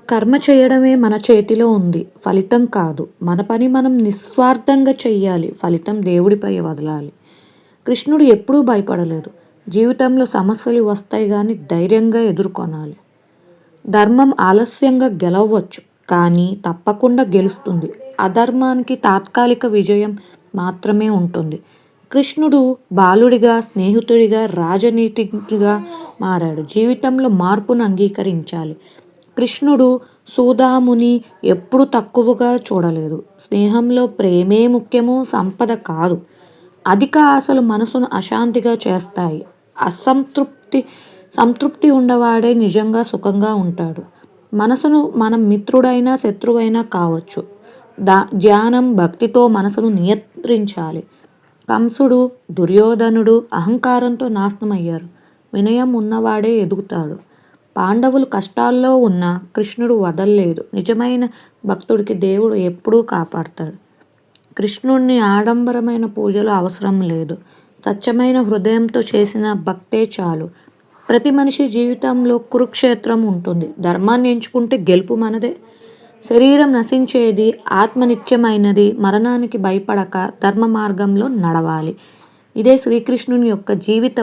కర్మ చేయడమే మన చేతిలో ఉంది. ఫలితం కాదు. మన పని మనం నిస్వార్థంగా చెయ్యాలి. ఫలితం దేవుడిపై వదలాలి. కృష్ణుడు ఎప్పుడూ భయపడలేదు. జీవితంలో సమస్యలు వస్తాయి గానీ ధైర్యంగా ఎదుర్కొనాలి. ధర్మం ఆలస్యంగా గెలవచ్చు, కానీ తప్పకుండా గెలుస్తుంది. అధర్మానికి తాత్కాలిక విజయం మాత్రమే ఉంటుంది. కృష్ణుడు బాలుడిగా, స్నేహితుడిగా, రాజనీతిజ్ఞుడిగా మారాడు. జీవితంలో మార్పును అంగీకరించాలి. కృష్ణుడు సూదాముని ఎప్పుడు తక్కువగా చూడలేదు. స్నేహంలో ప్రేమే ముఖ్యము, సంపద కాదు. అధిక ఆశలు మనసును అశాంతిగా చేస్తాయి. సంతృప్తి ఉన్నవాడే నిజంగా సుఖంగా ఉంటాడు. మనసును మనం మిత్రుడైనా శత్రువైనా కావచ్చు. ధ్యానం, భక్తితో మనసును నియంత్రించాలి. కంసుడు, దుర్యోధనుడు అహంకారంతో నాశనమయ్యారు. వినయం ఉన్నవాడే ఎదుగుతాడు. పాండవులు కష్టాల్లో ఉన్న కృష్ణుడు వదల్లేదు. నిజమైన భక్తుడికి దేవుడు ఎప్పుడూ కాపాడతాడు. కృష్ణుడిని ఆడంబరమైన పూజలు అవసరం లేదు. స్వచ్ఛమైన హృదయంతో చేసిన భక్తే చాలు. ప్రతి మనిషి జీవితంలో కురుక్షేత్రం ఉంటుంది. ధర్మాన్ని ఎంచుకుంటే గెలుపు మనదే. శరీరం నశించేది, ఆత్మ నిత్యమైనది. మరణానికి భయపడక ధర్మ మార్గంలో నడవాలి. ఇదే శ్రీకృష్ణుని యొక్క జీవిత